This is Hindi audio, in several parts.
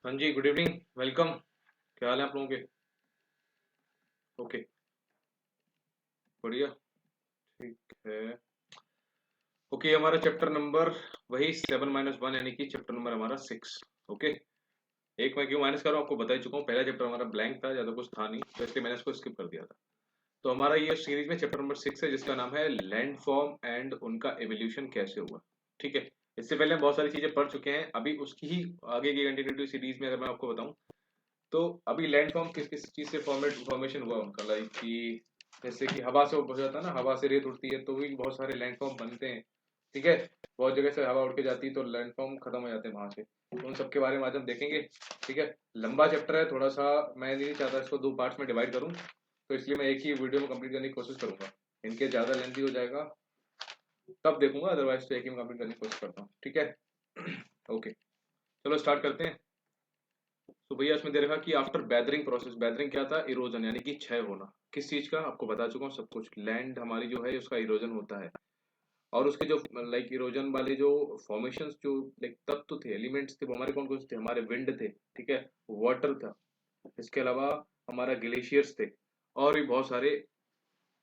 हाँ जी, गुड इवनिंग, वेलकम। क्या हाल है आप लोगों के? ओके, बढ़िया, ठीक है। ओके, हमारा चैप्टर नंबर वही 7-1 यानी कि चैप्टर नंबर हमारा 6। ओके, एक मैं क्यों माइनस कर रहा हूँ आपको बता ही चुका हूँ। पहला चैप्टर हमारा ब्लैंक था, ज़्यादा कुछ था नहीं, तो इसलिए मैंने इसको स्किप कर दिया था। तो हमारा ये सीरीज में चैप्टर नंबर 6 है, जिसका नाम है लैंड फॉर्म एंड उनका एवोल्यूशन कैसे हुआ। ठीक है, इससे पहले हम बहुत सारी चीज़ें पढ़ चुके हैं। अभी उसकी ही आगे की कंटिन्यूटी सीरीज में अगर मैं आपको बताऊं, तो अभी लैंड फॉर्म किस किस चीज से फॉर्मेशन हुआ उनका, लाइक कि जैसे कि हवा से हो जाता है ना, हवा से रेत उड़ती है तो भी बहुत सारे लैंड फॉर्म बनते हैं। ठीक है, बहुत जगह से हवा उड़ के जाती है तो लैंड फॉर्म खत्म हो जाते हैं वहां से। तो उन सब के बारे में आज हम देखेंगे। ठीक है, लंबा चैप्टर है थोड़ा सा, मैं नहीं चाहता इसको दो पार्ट्स में डिवाइड करूं, तो इसलिए मैं एक ही वीडियो में कंप्लीट करने की कोशिश करूंगा। इनके ज्यादा लेंथी हो जाएगा तब देखूंगा, अदरवाइज तो एक ही में कंप्लीट करने की कोशिश करता हूँ। ठीक है, ओके, चलो स्टार्ट करते हैं। तो भैया इसमें दे रखा कि आफ्टर बैदरिंग प्रोसेस, बैदरिंग क्या था? इरोजन यानी कि क्षय होना। किस चीज का आपको बता चुका हूँ सब कुछ। लैंड हमारी जो है उसका इरोजन होता है, और उसके जो लाइक इरोजन वाले जो फॉर्मेशंस, जो लाइक तत्व थे, एलिमेंट्स थे, वो हमारे कौन कौन से थे? हमारे विंड थे, ठीक है, वाटर था, इसके अलावा हमारा ग्लेशियर्स थे, और भी बहुत सारे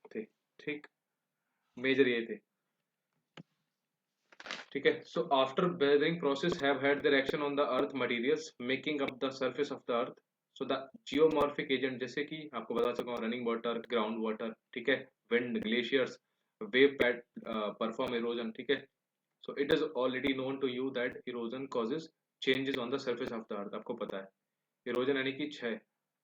थे। ठीक, मेजर ये थे। ठीक है, so after weathering process have had their action on the earth materials making up the surface of the earth. So the geomorphic agent, जैसे कि आपको बता चुका हूँ, रनिंग वाटर, ग्राउंड वाटर, ठीक है, wind, glaciers, wave pad, perform erosion. ठीक है, so it is already known to you that erosion causes changes on the surface of the earth. आपको पता है इरोजन यानी कि क्षय,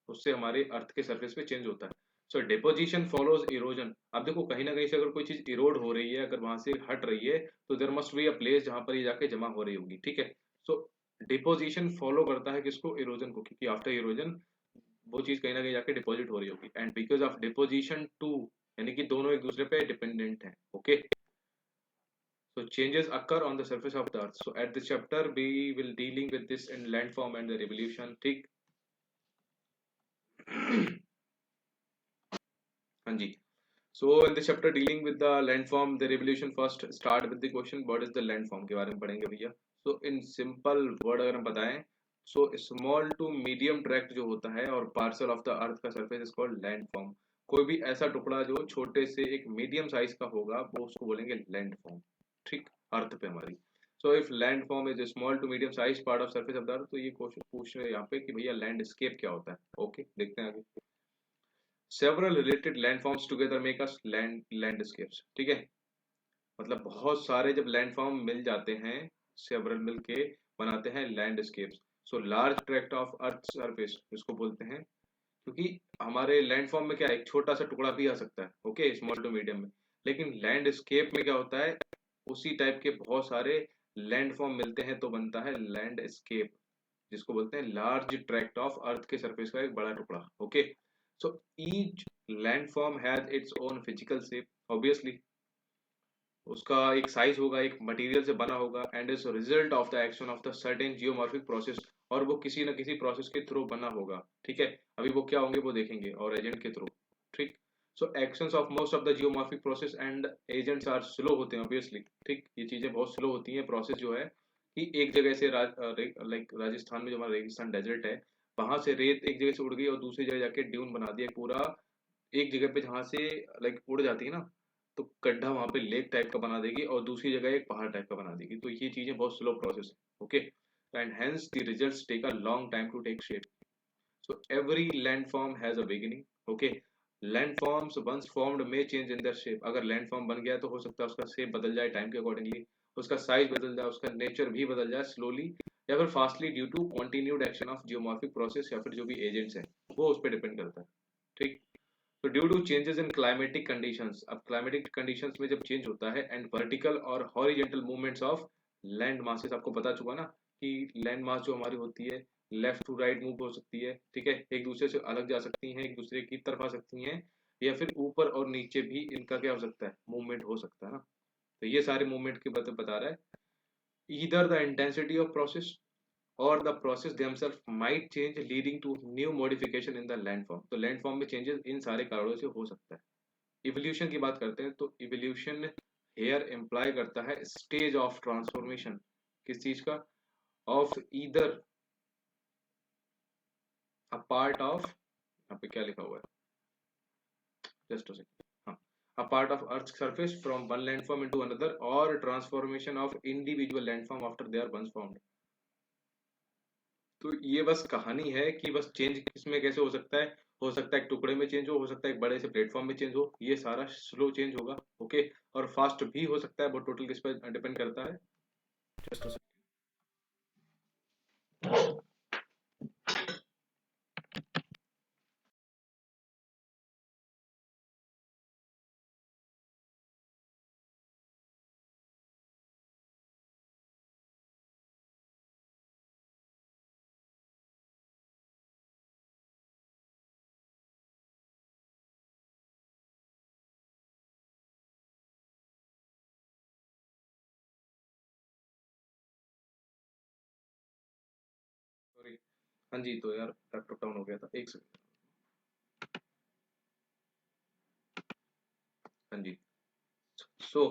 उससे हमारे अर्थ के सरफेस पे चेंज होता है। सो डिपोजिशन फॉलोज इरोजन। अब देखो कहीं ना कहीं से अगर कोई चीज इरोड हो रही है, अगर वहां से हट रही है, तो there must be a place जहां पर ये जाके जमा हो रही होगी। ठीक है, सो डिपोजिशन फॉलो करता है किसको? इरोजन को, क्योंकि आफ्टर इरोजन वो चीज कहीं ना कहीं जाके डिपॉजिट हो रही होगी। And because of deposition too, यानी कि दोनों एक दूसरे पे डिपेंडेंट है। Okay, so changes occur on the surface of the earth. So at this chapter we will dealing with this in landform and their evolution. ठीक, हाँ जी। So in this chapter dealing with the landform, their evolution, first start with the question what is the landform के बारे में पढ़ेंगे भैया। So in simple word अगर हम बताएं, so small to medium tract जो होता है और parcel of the earth का surface is called landform। कोई भी ऐसा टुकड़ा जो छोटे से एक मीडियम साइज का होगा वो उसको बोलेंगे लैंडफॉर्म। ठीक, अर्थ पे हमारी। So if landform is small to medium size part of surface of the earth, तो ये क्वेश्चन पूछ रहे हैं यहाँ पे कि भैया लैंडस्केप क्या होता है। ओके, देखते हैं आगे। Several related landforms together make us landscapes. ठीक है, मतलब बहुत सारे जब लैंडफॉर्म मिल जाते हैं, सेवरल मिलके बनाते हैं landscapes. So large tract of earth surface इसको बोलते हैं, क्योंकि हमारे लैंडफॉर्म में क्या है, एक छोटा सा टुकड़ा भी आ सकता है, ओके, स्मॉल टू मीडियम में। लेकिन लैंडस्केप में क्या होता है, उसी टाइप के बहुत सारे लैंडफॉर्म मिलते हैं तो बनता है लैंडस्केप, जिसको बोलते हैं लार्ज ट्रैक्ट ऑफ अर्थ के सरफेस का एक बड़ा टुकड़ा। Okay, so each landform has its own physical shape, obviously उसका एक साइज होगा, एक मटेरियल से बना होगा, and is result of the action of the certain geomorphic process, और वो किसी न किसी प्रोसेस के थ्रू बना होगा। ठीक है, अभी वो क्या होंगे वो देखेंगे, और एजेंट के थ्रू। ठीक, so actions of most of the geomorphic process and agents are slow होते हैं ऑब्वियसली। ठीक, ये चीजें बहुत स्लो होती हैं, प्रोसेस जो है कि एक जगह से लाइक राजस्थान में जो हमारा रेगिस्तान डेजर्ट है, वहां से रेत एक जगह से उड़ गई और दूसरी जगह जाके ड्यून बना दिया पूरा। एक जगह पे जहां से लाइक उड़ जाती है ना, तो गड्ढा वहां पे लेक टाइप का बना देगी, और दूसरी जगह एक पहाड़ टाइप का बना देगी। तो ये चीजें बहुत स्लो प्रोसेस है। Okay, and hence the results take a long time to take shape. So every landform has a beginning. Okay, landforms once formed may change in their shape. अगर लैंडफॉर्म बन गया तो हो सकता है उसका शेप बदल जाए टाइम के अकॉर्डिंगली, उसका साइज बदल जाए, उसका नेचर भी बदल जाए स्लोली या फिर fastly, due to continued action of geomorphic process, या फिर जो भी एजेंट्स हैं वो उस पर डिपेंड करता है। ठीक, तो due to changes in climatic conditions, अब क्लाइमेटिक कंडीशंस में जब चेंज होता है, एंड वर्टिकल और horizontal movements of land masses, आपको पता चुका ना कि लैंड मास जो हमारी होती है लेफ्ट टू राइट मूव हो सकती है। ठीक है, एक दूसरे से अलग जा सकती हैं, एक दूसरे की तरफ आ सकती हैं, या फिर ऊपर और नीचे भी इनका क्या हो सकता है, मूवमेंट हो सकता है ना। तो ये सारे मूवमेंट के बता रहा है। Either the intensity of process or the process themselves might change leading to new modification in the landform। तो लैंडफॉर्म में चेंजेस इन सारे कारणों से हो सकता है। इवोल्यूशन की बात करते हैं, तो इवोल्यूशन हेयर इम्प्लाई करता है स्टेज ऑफ ट्रांसफॉर्मेशन, किस चीज का? Of either a part of, यहाँ पे क्या लिखा हुआ है, जस्ट अ सेकंड, हाँ, a part of earth surface from one landform into another or transformation of individual landform after they are once formed. तो ये बस कहानी है कि बस चेंज किसमें कैसे हो सकता है एक टुकड़े में चेंज हो सकता है एक बड़े से प्लेटफॉर्म में चेंज हो, ये सारा स्लो चेंज होगा। ओके, और फास्ट भी हो सकता है, वो टोटल किस पर डिपेंड करता है। जस्ट सॉरी, हाँ जी, तो यार लैपटॉप डाउन हो गया था, एक सेकंड। हाँ जी, सो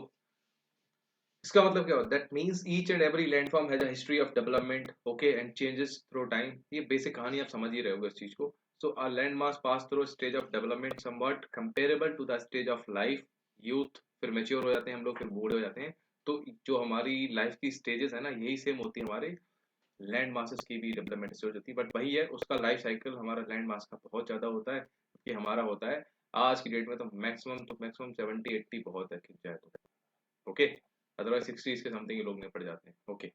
इसका मतलब क्या होता है, that means each and every landform has a history of development, okay, and changes through time. ये बेसिक कहानी आप समझ ही रहे होगे इस चीज को। So a land mass pass through stage of development somewhat comparable to the stage of life, youth, फिर मैच्योर हो जाते हैं हम लोग, फिर बूढ़े हो जाते हैं। तो जो हमारी लाइफ की स्टेजेस है ना, यही सेम होती है हमारे लैंड मासेस की भी डेवलपमेंट स्टेज होती है, बट वही है उसका लाइफ साइकिल हमारा लैंड मास का बहुत ज्यादा होता है, कि हमारा होता है आज की डेट में तो मैक्सिमम 70-80 बहुत है खिंच जाए तो। ओके, अदरवाइज 60 के समथिंग लोग निपट जाते हैं। ओके,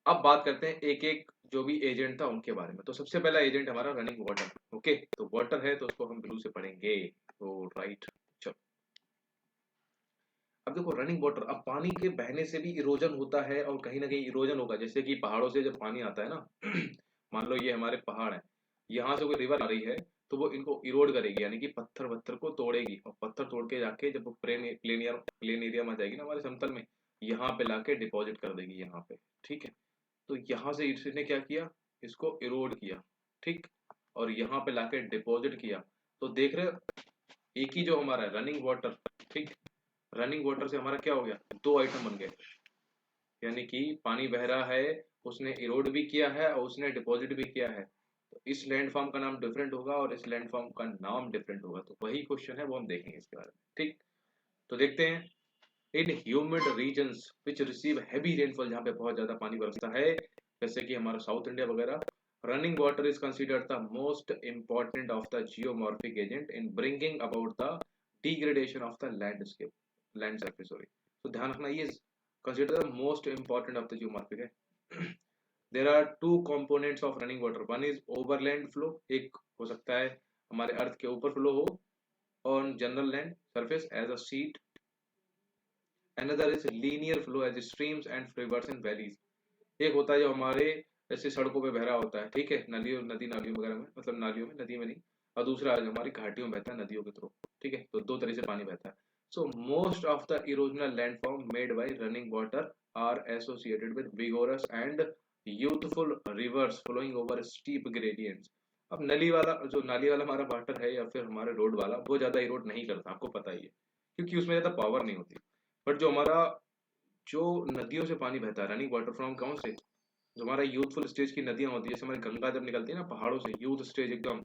अब बात करते हैं एक एक जो भी एजेंट था उनके बारे में। तो सबसे पहला एजेंट हमारा रनिंग वाटर। ओके, तो वाटर है तो उसको हम ब्लू से पढ़ेंगे, तो राइट। चलो, अब देखो रनिंग वाटर, अब पानी के बहने से भी इरोजन होता है, और कहीं ना कहीं इरोजन होगा, जैसे कि पहाड़ों से जब पानी आता है ना मान लो ये हमारे पहाड़ है, यहाँ से कोई रिवर आ रही है, तो वो इनको इरोड करेगी, यानी कि पत्थर वत्थर को तोड़ेगी, और पत्थर तोड़ के जाके जब वो प्लेन एरिया में आ जाएगी ना हमारे समतल में, यहाँ पे लाके डिपॉजिट कर देगी यहाँ पे। ठीक है, तो यहाँ से इसने क्या किया, इसको इरोड किया, ठीक, और यहाँ पे लाके डिपॉजिट किया। तो देख रहे हो, एक ही जो हमारा रनिंग वाटर, ठीक, रनिंग वाटर से हमारा क्या हो गया, दो आइटम बन गए, यानी कि पानी बह रहा है, उसने इरोड भी किया है और उसने डिपॉजिट भी किया है। तो इस लैंड फॉर्म का नाम डिफरेंट होगा और इस लैंड फॉर्म का नाम डिफरेंट होगा, तो वही क्वेश्चन है, वो हम देखेंगे इसके बारे में। ठीक, तो देखते हैं। In humid regions which receive heavy rainfall, जहाँ पे बहुत ज्यादा पानी बरसता है, जैसे कि हमारा साउथ इंडिया वगैरह, running water is considered the most important of the geomorphic agent in bringing about the degradation of the landscape, land surface, sorry. तो ध्यान रखना, ये consider the most important of the geomorphic है। There are two components of running water, one is overland flow, एक हो सकता है हमारे अर्थ के ऊपर फ्लो हो on general land surface as a sheet, another is linear flow as streams and rivers and valleys. एक होता है जो हमारे जैसे सड़कों पे बह रहा होता है, ठीक है, नदियों नदी नालियों वगैरह में, मतलब नालियों में, नदी में नहीं, और दूसरा जो हमारी घाटियों में बहता है नदियों के थ्रू। ठीक है, तो दो तरह से पानी बहता है। So most of the erosional landform made by running water are associated with vigorous and youthful rivers flowing over steep gradients. अब नली वाला, जो नाली वाला हमारा वाटर है या फिर हमारे रोड वाला, वो ज्यादा इरोड नहीं करता, आपको पता ही है, क्योंकि उसमें ज्यादा पावर नहीं होती। बट जो हमारा, जो नदियों से पानी बहता है रनिंग वाटर फ्रॉम कौन से, जो हमारा यूथफुल स्टेज की नदियां होती है, जैसे हमारी गंगा जब निकलती है ना पहाड़ों से, यूथ स्टेज एकदम,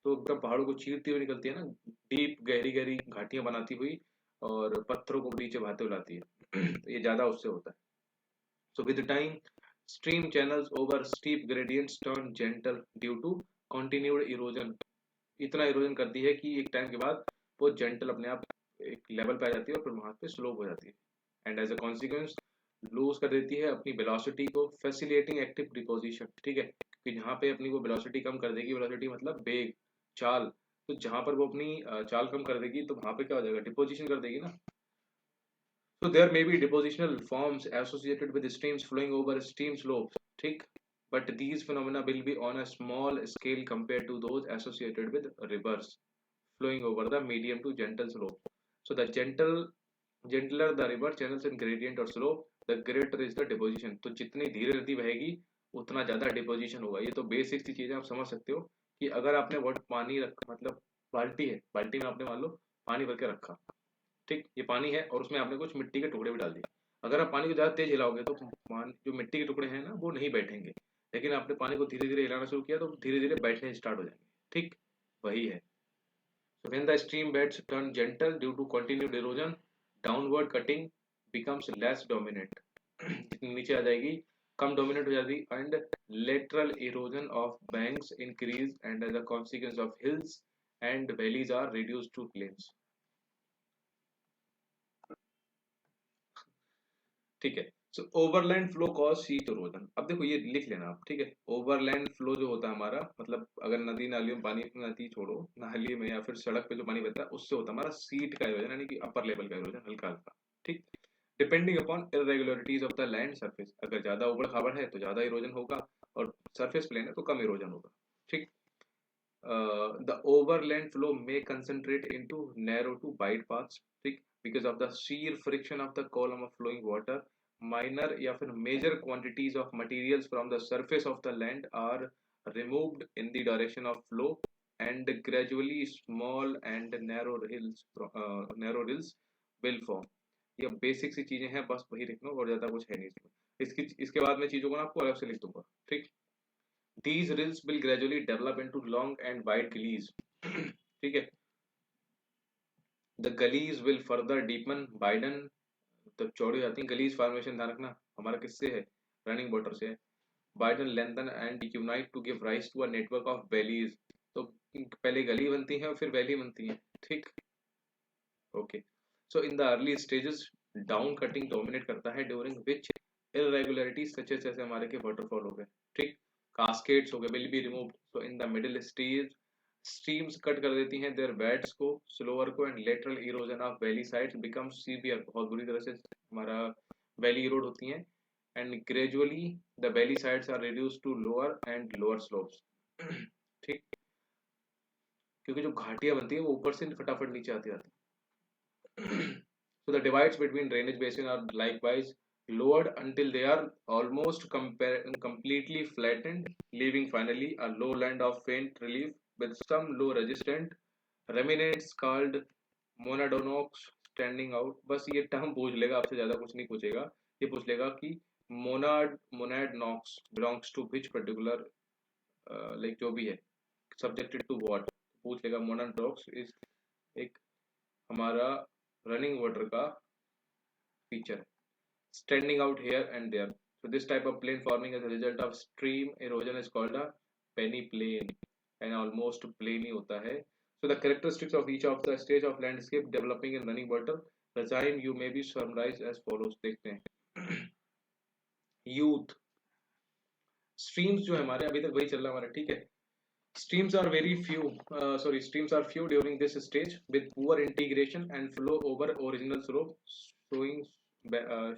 तो एकदम पहाड़ों को चीरती हुई निकलती है ना, डीप गहरी गहरी घाटियां बनाती हुई, और पत्थरों को नीचे बहाते हुए लाती है तो ये ज्यादा उससे होता है। So with time stream channels over steep gradients turn gentle due to continued erosion. इतना इरोजन करती है कि एक टाइम के बाद वो जेंटल अपने आप एक लेवल पे आ जाती है और फिर वहां पे स्लोप हो जाती है, and as a consequence lose कर देती है अपनी वेलोसिटी को, फैसिलिटेटिंग एक्टिव डिपोजिशन। ठीक है, कि जहाँ पे अपनी वो वेलोसिटी कम कर देगी, वेलोसिटी मतलब वेग, चाल, तो जहां पर वो अपनी चाल कम कर देगी, तो वहां पे क्या हो जाएगा, डिपोजिशन कर देगी ना। So there may be depositional forms associated with streams flowing over steam slopes, ठीक, but these phenomena will be on a small scale compared to those associated with rivers flowing over the medium to gentle slope. So the gentler the river channels and gradient or slope, the greater is the deposition. तो जितनी धीरे नदी बहेगी उतना ज्यादा डिपोजिशन होगा। ये तो बेसिक सी चीजें आप समझ सकते हो, कि अगर आपने वोट पानी रखा, मतलब बाल्टी है, बाल्टी में आपने मान लो पानी भर के रखा, ठीक, ये पानी है और उसमें आपने कुछ मिट्टी के टुकड़े भी डाल दिए। अगर आप पानी को ज्यादा तेज हिलाओगे तो मान जो मिट्टी के टुकड़े हैं ना वो नहीं बैठेंगे, लेकिन आपने पानी को धीरे धीरे हिलाना शुरू किया तो धीरे धीरे बैठने स्टार्ट हो जाएंगे। ठीक, वही है। So when the stream beds turn gentle due to continued erosion, downward cutting becomes less dominant. जितनी नीचे आ जाएगी कम dominant हो जाती, and lateral erosion of banks increase, and as a consequence of hills and valleys are reduced to plains. ठीक है। सो ओवरलैंड फ्लो कॉज शीत इरोजन। अब देखो ये लिख लेना आप, ठीक है। ओवरलैंड फ्लो जो होता है हमारा, मतलब अगर नदी नालियों में पानी, नदी छोड़ो, नाली में या फिर सड़क पे जो पानी बहता है उससे होता है हमारा सीट का इरोजन, यानी कि अपर लेवल का इरोजन, हल्का हल्का। ठीक, depending upon irregularities of the land surface. अगर ज्यादा उबड़ खाबड़ है तो ज्यादा इरोजन होगा, और सरफेस प्लेन है तो कम इरोजन होगा। ठीक, the overland flow may concentrate into narrow to wide paths, ठीक, because of the sheer friction of the column of flowing water. Minor या फिर major quantities of materials from the surface of the land are removed in the direction of flow, and gradually small and narrow rills will form. ये बेसिक सी चीजें हैं, बस वही लिखना और ज्यादा कुछ है नहीं इसमें। इसके बाद में चीजों को ना आपको अलग से लिख दूंगा। ठीक, these rills will gradually develop into long and wide gullies. ठीक है, the gullies will further deepen, widen, तो चौड़ी जाती हैं गलीज फॉर्मेशन। ध्यान रखना हमारा किससे है, रनिंग वाटर से है। widen, lengthen and unite to give rise to a network of valleys. तो पहले गली बनती है और फिर वैली बनती है। ठीक, okay. So in the early stages down cutting dominate करता है, during which irregularities such as जैसे हमारे के वाटरफॉल हो गए, ठीक, कास्केड्स हो गए, will be removed. So in the middle stage streams cut कर देती हैं देयर बेड्स को, स्लोअर को, and lateral erosion of valley sides become severe. बहुत बुरी तरह से हमारा वैली इरोड होती हैं, and gradually the valley sides are reduced to lower and lower slopes. ठीक, क्योंकि जो घाटियां बनती है वो ऊपर से फटाफट नीचे आती आती। So the divides between drainage basin are likewise lowered until they are almost completely flattened, leaving finally a lowland of faint relief with some low resistant remnants called monadonox standing out. बस ये टर्म पूछ लेगा आपसे, ज्यादा कुछ नहीं पूछेगा। ये पूछ लेगा कि monadnox belongs to which particular like जो भी है subjected to what, पूछ लेगा। monadonox is एक हमारा रनिंग वाटर का फीचर है, standing out here and there. So this type of plain forming as a result of stream erosion is called a peneplain, and almost plain ही होता है। So the characteristics of each of the stage of landscape developing in running water regime you may be summarized as follows। देखते हैं। यूथ स्ट्रीम्स जो है हमारे अभी तक वही चल रहा है हमारा, ठीक है। Streams are very few, streams are few during this stage with poor integration and flow over original slope, showing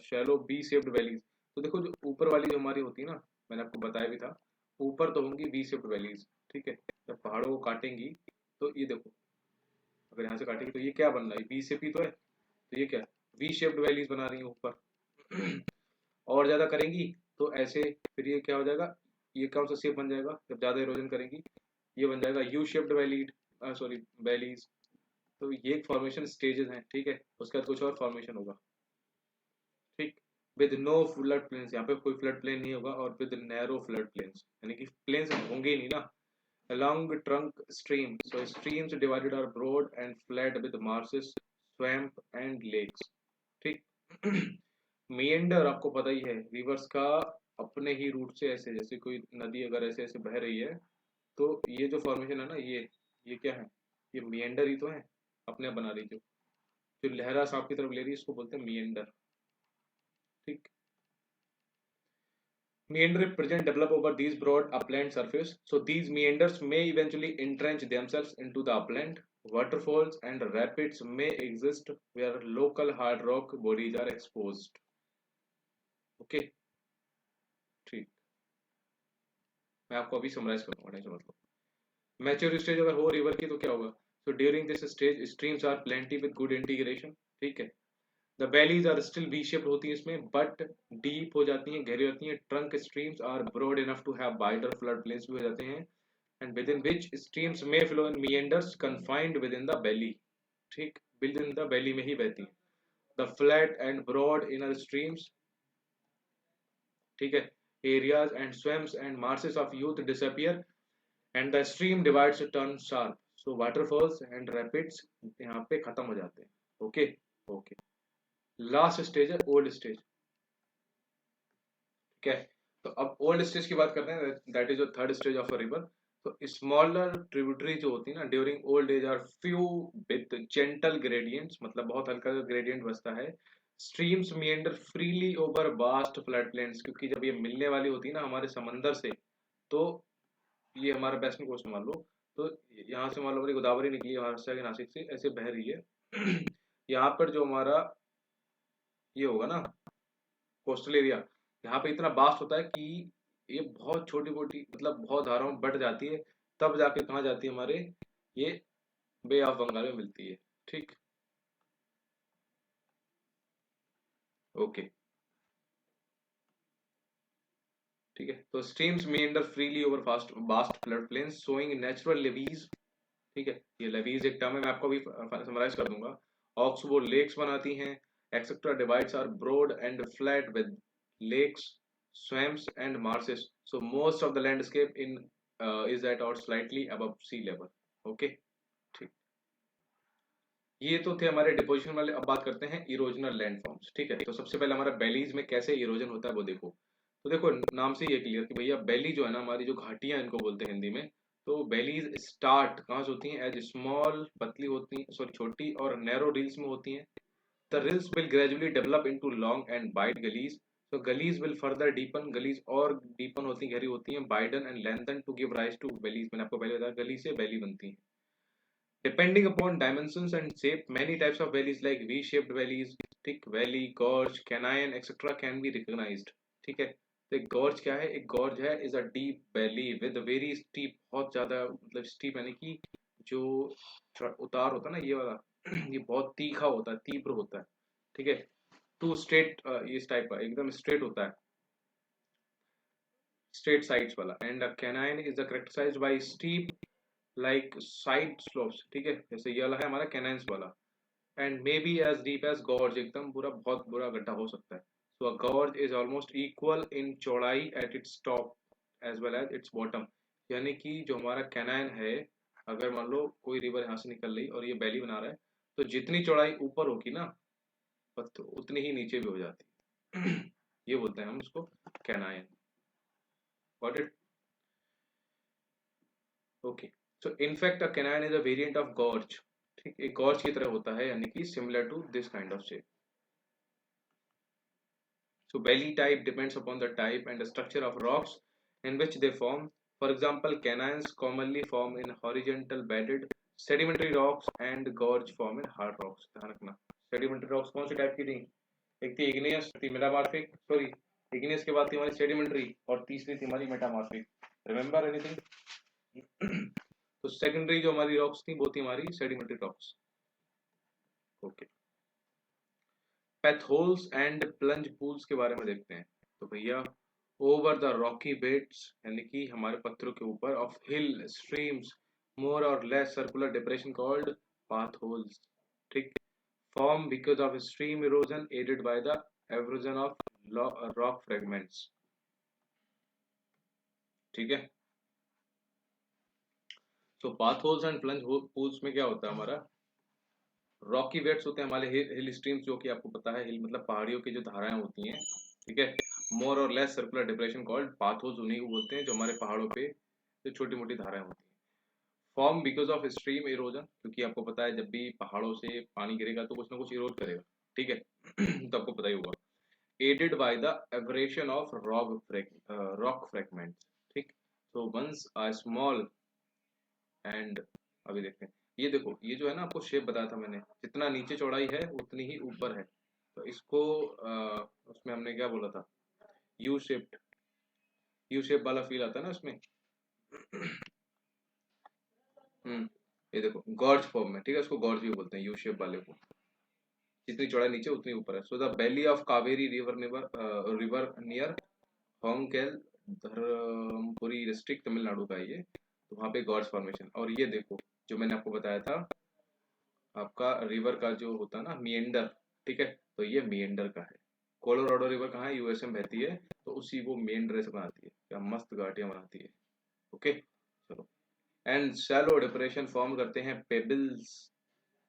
shallow B-shaped valleys. तो देखो जो ऊपर वाली जो हमारी होती है ना, मैंने आपको बताया भी था, ऊपर तो होंगी B-shaped valleys, ठीक है। जब पहाड़ों को काटेंगी तो ये देखो, अगर यहाँ से काटेंगे तो ये क्या बन रहा है, B शेप ही तो है, तो ये क्या V-shaped valleys बना रही है ऊपर। और ज्यादा करेंगी तो ऐसे, फिर ये क्या हो जाएगा, ये कौन सा शेप बन जाएगा जब ज्यादा इरोजन करेंगी, ये बन जाएगा यू शेप्ड वैली, वैलीज। तो ये फॉर्मेशन स्टेजेस हैं, ठीक है। उसके बाद कुछ और फॉर्मेशन होगा, ठीक, विद नो फ्लड प्लेन्स, यहाँ पे कोई फ्लड प्लेन नहीं होगा, और विद नैरो फ्लड प्लेन्स, यानी कि प्लेन्स होंगे ही नहीं ना। along trunk stream, so streams divided are broad and flat with marshes, swamp and lakes। ठीक। meander आपको पता ही है, रिवर्स का अपने ही रूट से ऐसे, जैसे कोई नदी अगर ऐसे ऐसे बह रही है तो ये जो फॉर्मेशन है ना, ये क्या है, ये मिएंडर ही तो है, अपने बना रही जो लहरा सांप की तरफ ले रही है इसको बोलते हैं मिएंडर। ठीक, meander present develop over these broad upland surface, so these meanders may eventually entrench themselves into the upland. Waterfalls and rapids may exist where local hard rock bodies are exposed। Okay, ठीक, मैं आपको अभी समराइज करूंगा, नहीं समझ लो। मैच्योर स्टेज अगर हो रिवर की तो क्या होगा, so during this stage streams are plenty with good integration, ठीक है। The valleys are still V shaped होती है इसमें, बट डीप हो जाती हैं, गहरी होती हैं। Trunk streams are broad enough to have wider flood plains भी हो जाते हैं, and within which streams may flow in meanders confined within the valley. ठीक, विद इन द वैली में ही बहती हैं। The flat and broad inner streams, ठीक है, areas and swamps and marshes of youth disappear and the stream divides turn sharp. So waterfalls and rapids यहाँ पे खत्म हो जाते हैं. Okay, okay. लास्ट स्टेज है ओल्ड स्टेज. ठीक है. तो अब ओल्ड स्टेज की बात करते हैं. That is the third stage of a river. तो स्मॉलर ट्रिब्यूटरी जो होती है ना during old age are few with gentle gradients, मतलब बहुत हल्का ग्रेडियंट बसता है. Streams meander freely over vast flood plains, क्योंकि जब ये मिलने वाली होती है ना हमारे समंदर से, तो ये हमारा बेस्ट क्वेश्चन मान लो. तो यहाँ से मान लो हमारी गोदावरी निकली है महाराष्ट्र के नासिक से, ऐसे बह रही है. यहाँ पर जो हमारा ये होगा ना कोस्टल एरिया, यहाँ पे इतना बास्ट होता है कि ये बहुत छोटी मोटी मतलब बहुत धाराओं में बट जाती है, तब जाके कहाँ जाती है हमारे ये बे ऑफ बंगाल में मिलती है. ठीक. ओके. ठीक है. तो streams meander freely over fast vast flood plains showing natural levees. ठीक है. ये लेवीज एक टर्म है, मैं आपको अभी समराइज कर दूंगा. ऑक्सबो लेक्स बनाती हैं. Etcetera divides are broad and flat with lakes, swamps and marshes. So most of the landscape in is at or slightly above sea level. Okay. ठीक. ये तो थे हमारे डिपोजिशन वाले. अब बात करते हैं इरोजनल लैंडफॉर्म्स. ठीक है. तो सबसे पहले हमारा बेलीज में कैसे इरोजन होता है वो देखो. तो देखो नाम से ये क्लियर कि भैया बेली जो है ना हमारी जो घाटियां इनको बोलते हैं हिंदी में. तो बेलीज स्टार्ट कहाँ से होती हैं? एज स्मॉल, पतली होती हैं, सॉरी छोटी और नैरो रील्स में होती हैं. The rills will gradually develop into long and wide gullies. तो gullies will further deepen, gullies और डीपन होती गहरी होती हैं, widen and lengthen to give rise to valleys. मैंने आपको पहले बताया गली से बेली बनती है. Depending upon dimensions and shape, many types of valleys like V-shaped valleys, thick valley, gorge, canyon, etc. can be recognized. ठीक है. तो एक gorge क्या है? एक gorge है is a deep valley with a very steep, बहुत ज्यादा मतलब steep यानी कि जो उतार होता है ना ये वाला ये बहुत तीखा होता है, तीव्र होता है. ठीक है. टू स्ट्रेट इस टाइप का एकदम स्ट्रेट होता है, स्ट्रेट साइड्स वाला. And canyon is characterized by steep like side slopes. ठीक है. जैसे ये वाला है हमारा कैनाइंस वाला. And may be as deep as gorge, एकदम पूरा बहुत बुरा गड्ढा हो सकता है. So a gorge is almost equal in चौड़ाई at its top as well as its bottom. यानी कि जो हमारा कैनाइन है, अगर मान लो कोई रिवर यहाँ से निकल रही और ये वैली बना रहा है, तो जितनी चौड़ाई ऊपर होगी ना तो उतनी ही नीचे भी हो जाती है. ये बोलते हैं हम उसको canine. Got it. Okay. So in fact a canine is a variant of gorge. ठीक. एक गॉर्ज की तरह होता है, यानी कि similar to this kind of shape. So valley type depends upon the type and the structure of rocks in which they form. For example, canyons commonly form in horizontal bedded sedimentary rocks and gorge form in hard rocks. ध्यान रखना. Sedimentary rocks कौन सी टाइप की थी? एक थी igneous, थी metamorphic, सॉरी igneous के बाद थी हमारी sedimentary और तीसरी थी हमारी metamorphic. Remember anything? तो सेकेंडरी जो हमारी रॉक्स थी वो थी हमारी sedimentary rocks. Okay. Potholes and plunge pools के बारे में देखते हैं. तो भैया ओवर द रॉकी बेड्स यानी कि हमारे पत्थरों के ऊपर of hill streams more or less circular depression called potholes. ठीक. Form because of stream erosion aided by the abrasion of rock fragments. ठीक है. So potholes and plunge pools में क्या होता है हमारा रॉकी वेट्स होते हैं हमारे हिल स्ट्रीम्स, जो कि आपको पता है हिल मतलब पहाड़ियों की जो धाराएं होती हैं. ठीक है. मोर or less circular depression called pathos उन्हीं को बोलते हैं जो हमारे पहाड़ों पे जो छोटी मोटी धाराएं होती हैं. Form because of stream erosion, क्योंकि आपको पता है जब भी पहाड़ों से पानी गिरेगा तो कुछ ना कुछ इरोड करेगा. ठीक है. तो आपको पता ही होगा. Aided by the abrasion of rock fragments. ठीक. So once a small and अभी देखते हैं. ये देखो ये जो है ना आपको शेप बताया था मैंने, जितना नीचे चौड़ाई है उतनी ही ऊपर है. तो इसको उसमें हमने क्या बोला था यू शेप्ड. यू शेप वाला फील आता है ना उसमें. ये देखो गॉर्ज फॉर्म में. ठीक है. उसको गॉर्ज भी बोलते हैं यू शेप वाले को. जितनी चौड़ाई नीचे उतनी ऊपर है. So the valley of Kaveri river near Hogenakkal Dharmapuri district Tamil Nadu का है ये. तो वहाँ पे गॉर्ज फॉर्मेशन. और ये देखो जो मैंने आपको बताया था आपका रिवर का जो होता है ना मिएंडर. ठीक है. तो ये मिएंडर का है. कोलोराडो रिवर कहाँ है, यूएसए में बहती है, तो उसी वो मेन ड्रेस बनाती है, क्या मस्त घाटियां बनाती है। ओके चलो। एंड शैलो डिप्रेशन फॉर्म करते हैं pebbles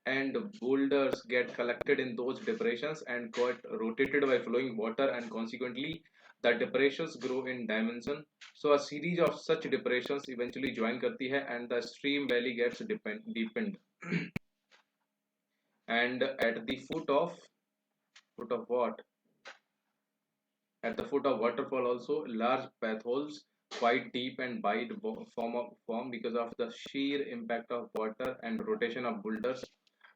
and boulders get collected in those depressions and got rotated by flowing water, and consequently the depressions grow in dimension. So a series of such depressions eventually join करती है and the stream valley gets deepened and at the foot of what, at the foot of waterfall also large pathholes quite deep and wide form because of the sheer impact of water and rotation of boulders.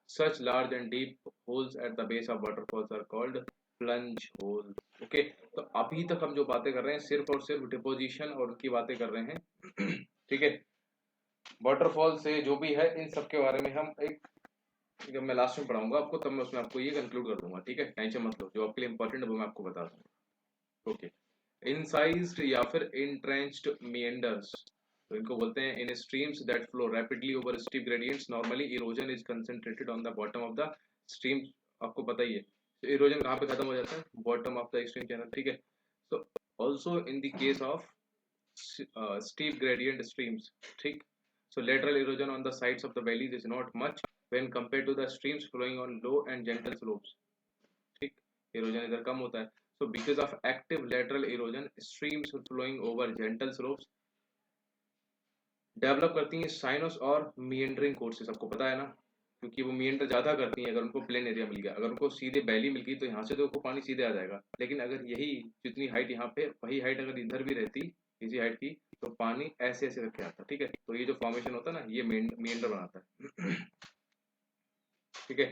Such large and deep holes at the base of waterfalls are called plunge hole. Okay तो अभी तक हम जो बातें कर रहे हैं सिर्फ और सिर्फ डिपोजिशन और उनकी बातें कर रहे हैं ठीक है। वाटरफॉल से जो भी है इन सब के बारे में हम एक, जब मैं लास्ट में पढ़ाऊंगा आपको तब मैं उसमें आपको ये कंक्लूड कर दूंगा, ठीक है, टेंशन मत लो, जो आपके लिए इंपॉर्टेंट है वो मैं आपको बता दूंगा। ओके, इंसाइज्ड या फिर इंट्रेंच्ड meanders, तो इनको बोलते हैं इन streams that flow rapidly over steep gradients normally erosion is concentrated on the bottom of the stream. आपको पता ही है तो इरोजन कहाँ पे खत्म हो जाता है, bottom of the stream channel, ठीक है। तो also in the case of steep gradient streams, ठीक। So lateral erosion on the sides of the valleys is not much when compared to the streams flowing on low and gentle slopes, ठीक, erosion इधर कम होता है। So because of active lateral erosion, streams flowing over gentle slopes develop करती हैं साइनस और मिएंडरिंग कोर्सेस, आपको पता है ना, क्योंकि वो मिएंडर ज्यादा करती हैं। अगर उनको प्लेन एरिया मिल गया, अगर उनको सीधे वैली मिल गई तो यहाँ से तो उनको पानी सीधे आ जाएगा, लेकिन अगर यही जितनी हाइट यहाँ पे वही हाइट अगर इधर भी रहती इसी हाइट की तो पानी ऐसे ऐसे करके आता, ठीक है। तो ये जो फॉर्मेशन होता है ना ये मिएंडर बनाता है ठीक है।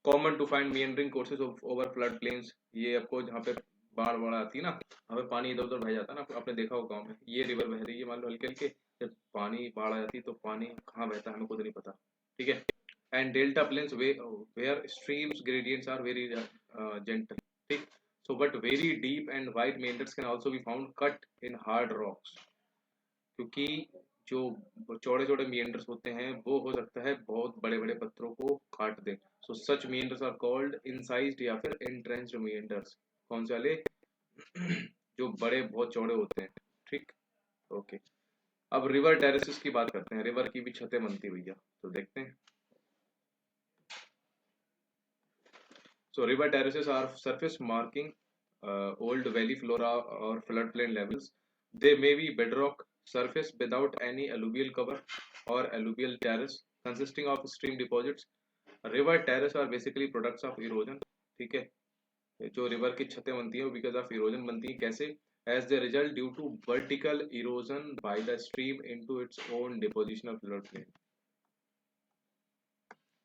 Common to find meandering courses over flood plains, ये आपको जहाँ पे बाढ़ आती है ना, वहाँ पे पानी इधर उधर बह जाता है ना, आपने देखा होगा गाँव में, ये रिवर बह रही है मान लो हल्के हल्के, जब पानी बाढ़ आ जाती है तो पानी कहाँ बहता है हमें खुद नहीं पता, ठीक है। And delta plains where streams gradients are very gentle, ठीक। So but very deep and wide meanders can also be found cut in hard rocks, क्योंकि जो चौड़े चौड़े meanders होते हैं वो हो सकता है बहुत बड़े बड़े पत्थरों को काट दे। सो सच meanders आर कॉल्ड इंसाइज्ड या फिर entrenched meanders। कौन से वाले, जो बड़े बहुत चौड़े होते हैं, ठीक। ओके, अब रिवर टेरेसेस की बात करते हैं, रिवर की भी छतें बनती है भैया, तो देखते हैं। So river terraces are surface marking old valley flora or floodplain levels. They may be bedrock surface without any alluvial cover or alluvial terrace consisting of stream deposits. River terrace are basically products of erosion, ठीक है। जो रिवर की छतें बनती है वो बिकॉज ऑफ इरोजन बनती है, कैसे, as they result due to vertical erosion by the stream into its own depositional floodplain।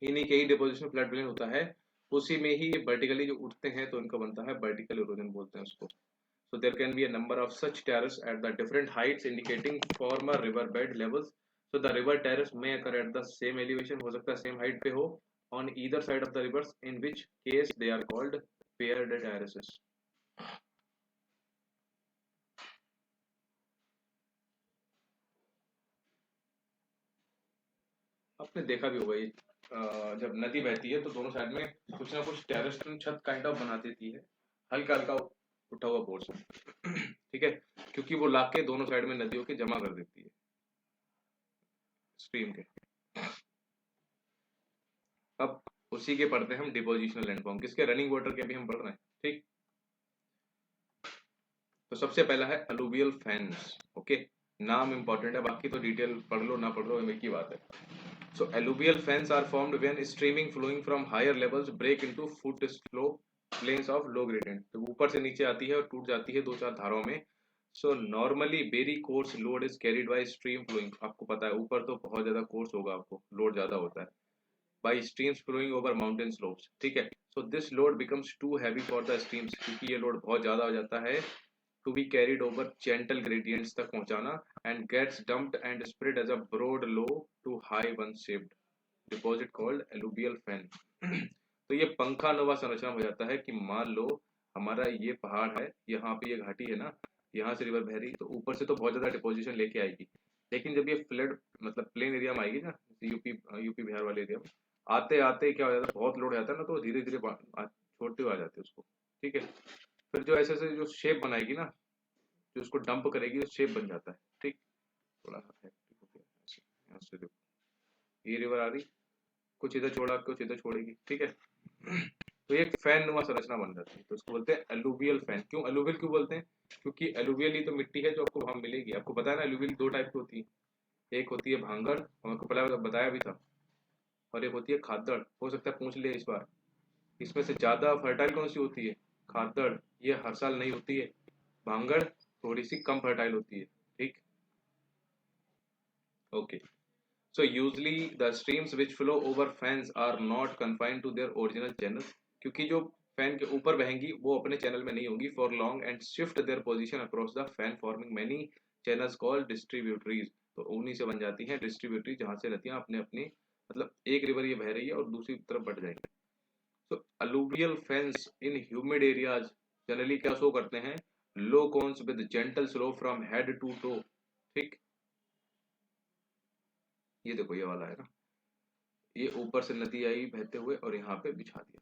इन्हीं के ही डिपोजिशन floodplain होता है, उसी में ही ये वर्टिकली जो उठते हैं तो इनका बनता है वर्टिकल इरोजन बोलते हैं उसको। So there can be a number of such terraces at the different heights indicating former river bed levels. So the river terrace may occur at the same elevation, हो सकता है same height पे हो, on either side of the rivers, in which case they are called paired terraces. आपने देखा भी होगा ये जब नदी बहती है तो दोनों साइड में कुछ ना कुछ टेरेस छत काइंड ऑफ बना देती है, हल्का हल्का उठा हुआ पोर्शन ठीक है, क्योंकि वो लाके दोनों साइड में नदियों के जमा कर देती है स्ट्रीम के। अब उसी के पढ़ते हैं हम डिपोजिशनल लैंडफॉर्म, किसके, रनिंग वाटर के भी हम पढ़ रहे हैं, ठीक। तो सबसे पहला है अलुवियल फैंस, ओके, नाम इंपॉर्टेंट है, बाकी तो डिटेल पढ़ लो ना पढ़ लो एक ही बात है। So alluvial fans are formed when streaming flowing from higher levels break into foot slope plains of low gradient। तो ऊपर से नीचे आती है और टूट जाती है दो चार धारों में। So normally very coarse load is carried by stream flowing। आपको पता है ऊपर तो बहुत ज्यादा कोर्स होगा, आपको लोड ज्यादा होता है by streams flowing over mountain slopes, ठीक है। So this load becomes too heavy for the streams, क्योंकि ये लोड बहुत ज्यादा हो जाता है, to be carried over gentle gradients तक पहुंचाना, and gets dumped and spread as a broad low to high one shaped deposit called alluvial fan। तो ये पंखा नोवा संरचना हो जाता है कि मान लो हमारा ये पहाड़ है, यहाँ पे ये घाटी है ना, यहाँ से रिवर बह रही तो ऊपर से तो बहुत ज्यादा डिपोजिशन लेके आएगी, लेकिन जब ये फ्लड मतलब प्लेन एरिया में आएगी ना, यूपी बिहार वाले एरिया में आते आते क्या हो जाता है, बहुत लोड आता है ना तो धीरे धीरे छोड़ते हुए आ जाते हैं उसको, ठीक है। फिर जो ऐसे ऐसे जो शेप बनाएगी ना, जो उसको डंप करेगी तो शेप बन जाता है। ठीक, थोड़ा सा hectic हो गया ऐसे, यहाँ से देखो ये रिवर आ रही, कुछ इधर छोड़ा कुछ इधर छोड़ेगी, ठीक है। तो ये एक फैन नुमा संरचना बन जाती है, तो उसको बोलते हैं एलुवियल फैन। क्यों एलुवियल क्यों बोलते हैं? क्योंकि एलुवियल ही तो मिट्टी है जो आपको वहां मिलेगी। आपको पता है ना एलुवियल दो टाइप की होती है, एक होती है भांगड़, हमको पहले बताया भी था, और एक होती है खादड़। हो सकता है पूछ ले इस बार, इसमें से ज्यादा फर्टाइल कौन सी होती है? खादड़। ये हर साल नहीं होती है, भांगड़ थोड़ी सी कम फर्टाइल होती है। ठीक, okay. So usually the streams which flow over fans are not confined to their original channels, क्योंकि जो फैन के ऊपर बहेंगी वो अपने चैनल में नहीं होंगी for long and shift their position across the fan forming many channels called distributaries। तो उन्हीं से बन जाती हैं डिस्ट्रीब्यूटरी, जहां से नदियां अपने अपनी मतलब एक रिवर ये बह रही है और दूसरी तरफ बढ़ जाएंगी। तो alluvial fans in humid areas generally क्या शो करते हैं? Low cones with gentle slope from head to toe. ठीक, ये देखो ये वाला है ना, ये ऊपर से नदी आई बहते हुए और यहाँ पे बिछा दिया।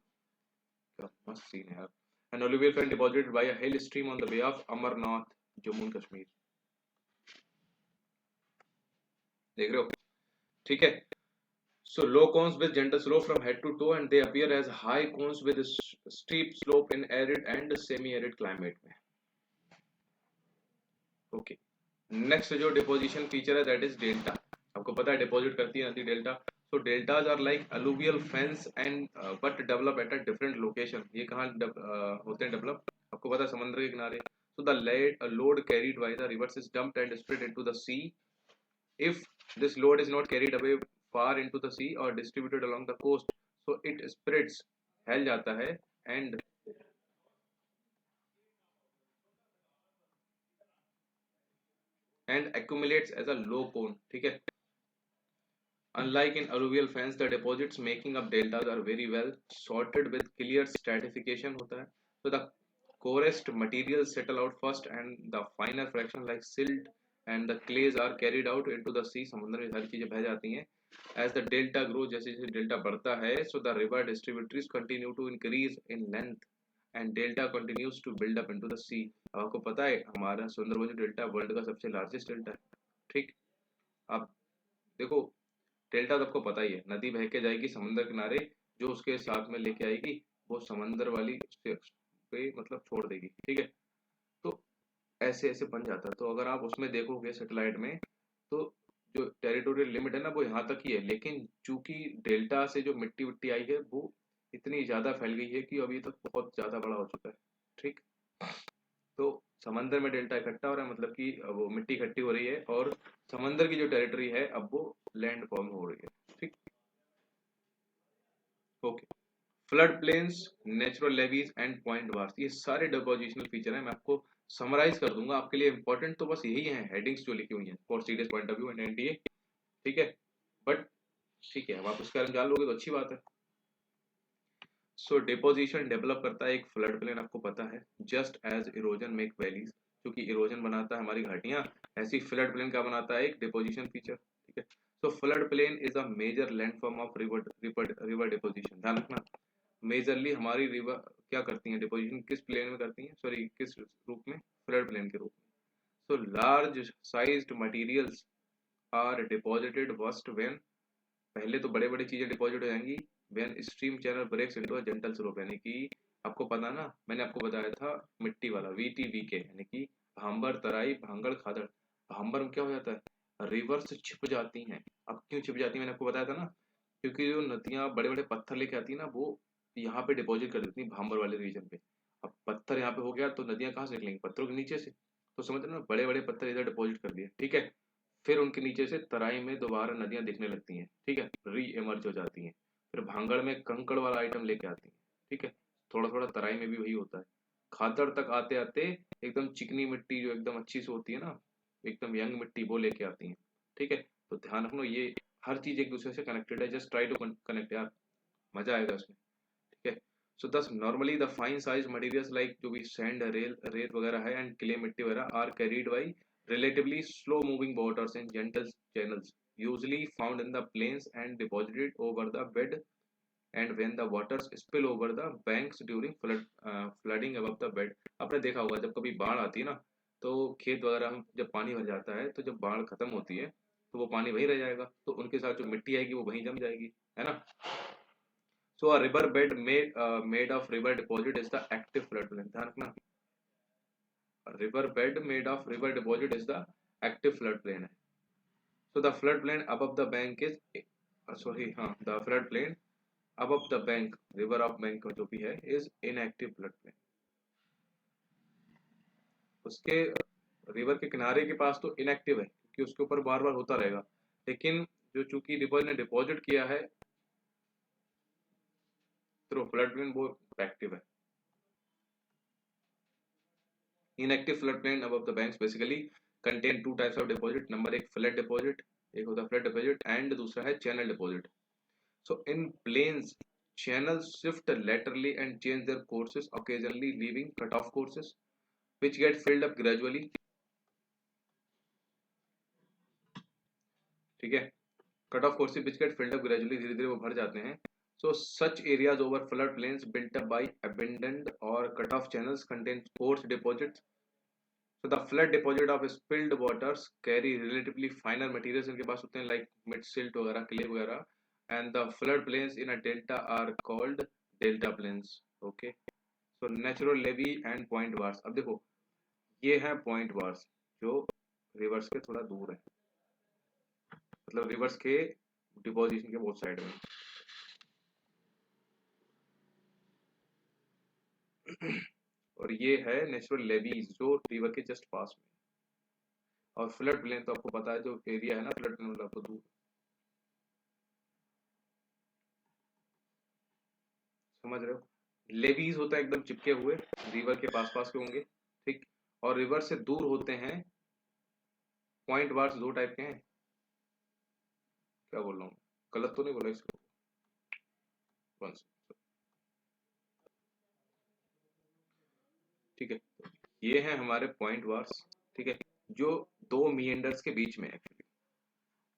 क्या मस्त सीन है यार। An alluvial fan deposited by a hill stream on the bay of Amarnath, Jammu and Kashmir. देख रहे हो? ठीक है। So low cones with gentle slope from head to toe and they appear as high cones with steep slope in arid and semi-arid climate में। ओके, नेक्स्ट जो डिपोजिशन फीचर है दैट इज डेल्टा। आपको पता है डिपॉजिट करती है नदी delta. So deltas are like alluvial fans and but develop at a different location. ये कहाँ होते हैं डेवलप? आपको पता है समुद्र के किनारे। So the load carried by the rivers is dumped and spread into the sea. If this load is not carried away far into the sea or distributed along the coast, so it spreads, फैल जाता है and accumulates as a low cone। ठीक है। Unlike in alluvial fans, the deposits making up deltas are very well sorted with clear stratification होता है। So the coarest materials settle out first and the finer fraction like silt and the clays are carried out into the sea। समुद्र में सारी चीजें बह जाती हैं। As the delta grows, जैसे जैसे डेल्टा बढ़ता है, so the river distributaries continue to increase in length and delta continues to build up into the sea। अब आपको पता है हमारा सुंदरबन डेल्टा वर्ल्ड का सबसे लार्जेस्ट डेल्टा है। ठीक, अब देखो डेल्टा तो आपको पता ही है, नदी बह के जाएगी समुद्र किनारे, जो उसके साथ में लेके आएगी वो समंदर वाली पे मतलब छोड़ देगी। ठीक है, तो ऐसे ऐसे बन जाता है। तो अगर आप उसमें देखोगे सेटेलाइट में, तो जो टेरिटोरियल लिमिट है ना वो यहाँ तक ही है, लेकिन चूंकि डेल्टा से जो मिट्टी विट्टी आई है वो इतनी ज्यादा फैल गई है कि अभी तक बहुत ज्यादा बड़ा हो चुका है। ठीक, तो समंदर में डेल्टा इकट्ठा हो रहा है, मतलब कि वो मिट्टी इकट्ठी हो रही है और समंदर की जो टेरिटरी है अब वो लैंड फॉर्म हो रही है। ठीक, okay. Flood plains, natural levees and point wars, ये सारे डिपोजिशनल फीचर हैं। मैं आपको समराइज कर दूंगा, आपके लिए इंपॉर्टेंट तो बस यही है, हेडिंग्स जो लिखी हुई हैं for serious point of view and NDA. ठीक है, बट ठीक है, अब आप उसके बारे में जान लोगे तो अच्छी बात है। सो डिपोजिशन डेवलप करता है एक फ्लड प्लेन, आपको पता है। Just as erosion make valleys, क्योंकि इरोजन बनाता है हमारी घाटियां, ऐसी फ्लड प्लेन का बनाता है एक डिपोजिशन फीचर। ठीक है, so flood plain is a major land form of river river deposition. ध्यान रखना, मेजरली हमारी रिवर क्या करती हैं डिपोजिशन, किस प्लेन में करती हैं, सॉरी किस रूप में? फ्लड प्लेन के रूप में। So large sized materials are deposited first when, पहले तो बड़े बड़ी चीजें डिपॉजिट हो जाएंगी when stream channel breaks into a gentle slope, यानी कि आपको पता ना, मैंने आपको बताया था मिट्टी वाला वीटी वीके, यानी कि भांबर तराई भांगड़ खादड़। भांबर में क्या हो जाता है, रिवर से छिप जाती हैं। अब क्यों छिप जाती है मैंने आपको बताया था ना, क्योंकि जो नदियां बड़े बड़े पत्थर लेके आती है ना वो यहाँ पे डिपॉजिट कर देती है भांबर वाले रीजन पे। अब पत्थर यहाँ पे हो गया तो नदियां कहाँ से निकलेंगी? पत्थरों के नीचे से। तो समझ रहे हो ना, बड़े बड़े पत्थर इधर डिपॉजिट कर दिए। ठीक है, फिर उनके नीचे से तराई में दोबारा नदियां दिखने लगती हैं। ठीक है, री इमर्ज हो जाती हैं। फिर भांगड़ में कंकड़ वाला आइटम लेके आती हैं। ठीक है, थोड़ा थोड़ा तराई में भी वही होता है। खादड़ तक आते आते एकदम चिकनी मिट्टी जो एकदम अच्छी से होती है ना, एकदम यंग मिट्टी, वो लेके आती हैं। ठीक है, तो ध्यान रखना ये हर चीज एक दूसरे से कनेक्टेड है, जस्ट ट्राई टू कनेक्ट यार, मजा आएगा इसमें। ठीक है, सो दस normally the fine size materials like जो भी सैंड रेल रेत वगैरह है एंड क्ले मिट्टी वगैरह are carried by relatively slow moving waters in gentle channels usually found in the plains and deposited over the bed and when the waters spill over the banks during flooding above the bed. आपने देखा होगा जब कभी बाढ़ आती है ना, तो खेत वगैरह हम जब पानी भर जाता है, तो जब बाढ़ खत्म होती है तो वो पानी वहीं रह जाएगा, तो उनके साथ जो मिट्टी आएगी वो वहीं जम जाएगी, है ना। So a river bed made of river deposit is the active flood plain, ध्यान रखना। River bed made of river deposit is the active flood plain है। So the flood plain above the bank is, sorry हाँ, the flood plain above the bank, river of bank जो भी है, इज इनएक्टिव फ्लड प्लेन। उसके रिवर के किनारे के पास तो इनएक्टिव है क्योंकि उसके ऊपर बार बार होता रहेगा, लेकिन जो चूंकि रिवर ने डिपॉजिट किया है थ्रू फ्लड प्लेन, वो एक्टिव है। Inactive flood plain above the banks basically contain two types of deposit. Number एक फ्लड डिपॉजिट, एक होता है फ्लड डिपॉजिट, एंड दूसरा है channel deposit. So in plains, channels shift laterally and change their courses, occasionally leaving cut-off courses, which get filled up gradually. ठीक है, cut off courses which get filled up gradually, धीरे धीरे वो भर जाते हैं। So such areas over flood plains built up by abandoned or cut off channels contain coarse deposits. So the flood deposit of spilled waters carry relatively finer materials, इनके पास होते हैं like mid silt वगैरह, clay वगैरह, and the flood plains in a delta are called delta plains. Okay. तो natural levee and point bars, अब देखो ये है पॉइंट वार्स जो रिवर्स के थोड़ा दूर है, मतलब रिवर्स के डिपोजिशन के बोथ साइड में। और ये है नेचुरल लेवीज जो रिवर के जस्ट पास में। और फ्लड प्लेन तो आपको पता है जो एरिया है ना, फ्लड प्लेन मतलब तो दूर। समझ रहे हो, लेवीज होता है एकदम चिपके हुए, रिवर के पास पास के होंगे, ठीक। और रिवर से दूर होते हैं पॉइंट वार्स, दो टाइप के हैं। क्या बोल रहा हूँ, गलत तो नहीं बोला इसको? once, ठीक है। ये हैं हमारे पॉइंट वार्स, ठीक है, जो दो मीएंडर्स के बीच में एक्चुअली।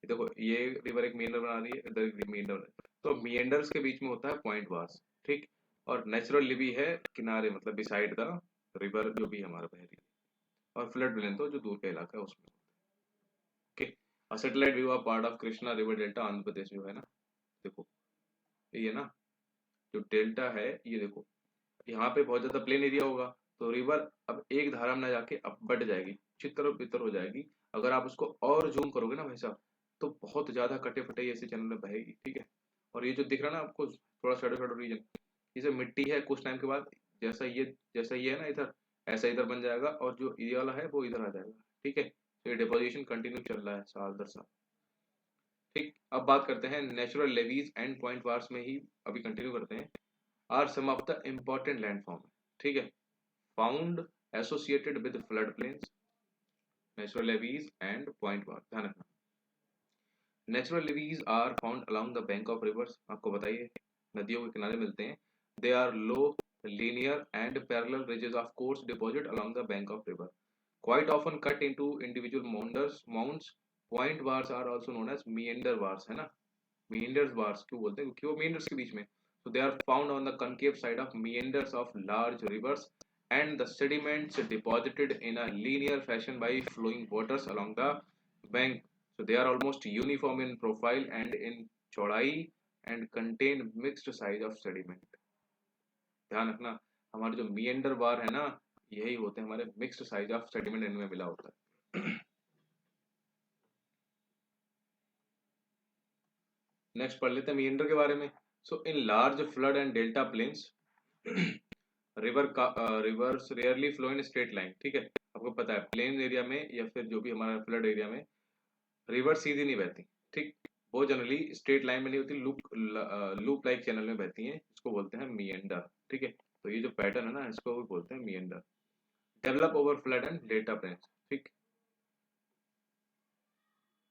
देखो ये रिवर एक मीएंडर बना रही है, इधर एक मीएंडर है, तो मीएंडर्स के बीच में होता है पॉइंट वार्स, ठीक। और नेचुरल लिबी है किनारे, मतलब बिसाइड द रिवर जो भी हमारा बह रही है। और फ्लड प्लेन तो जो दूर का इलाका है उसमें। ओके, और satellite view of part of Krishna river delta Andhra Pradesh जो है ना, देखो ये ना जो डेल्टा है, ये देखो यहाँ पे बहुत ज्यादा प्लेन एरिया होगा, तो रिवर अब एक धारा में ना जाके अब बढ़ जाएगी, चित्तर बितर हो जाएगी। अगर आप उसको और जूम करोगे ना भाई साहब, तो बहुत ज्यादा कटे फटे ऐसे चैनल में बहेगी, ठीक है। और ये जो दिख रहा है ना आपको थोड़ा शैडो शैडो रीजन, ये मिट्टी है, कुछ टाइम के बाद जैसा ये है ना इधर, ऐसा इधर बन जाएगा, और जो ये वाला है वो इधर आ जाएगा, ठीक है। तो ये डिपोजिशन कंटिन्यू चल रहा है साल दर साल, ठीक। अब बात करते हैं natural levees and point bars में ही, अभी कंटिन्यू करते हैं। Are some of the important landform, ठीक है, found associated with flood plains, natural levees and point bars, ध्यान रखना। Natural levees are found along the bank of rivers, आपको बताइए नदियों के किनारे मिलते हैं। They are low linear and parallel ridges of coarse deposit along the bank of river, quite often cut into individual mounds. Point bars are also known as meander bars, है ना। meanders bars क्यों बोलते हैं, क्योंकि वो meanders के बीच में, so they are found on the concave side of meanders of large rivers, and the sediments deposited in a linear fashion by flowing waters along the bank. So they are almost uniform in profile and in चौड़ाई and contain mixed size of sediment. ध्यान रखना, हमारे जो meander bar है ना, यही होते हैं हमारे mixed size of sediment, इनमें मिला होता है। नेक्स्ट पढ़ लेते हैं meander के बारे में। So in large flood and delta plains rivers rarely flow in straight line, ठीक है। आपको पता है प्लेन एरिया में या फिर जो भी हमारा फ्लड एरिया में रिवर सीधी नहीं बहती, ठीक। वो जनरली स्ट्रेट लाइन में नहीं होती, लूप लाइक चैनल में बहती हैं, इसको बोलते हैं मिएंडर, ठीक है। तो ये जो पैटर्न है ना, इसको भी बोलते हैं meander. Develop over flood and delta plains, ठीक।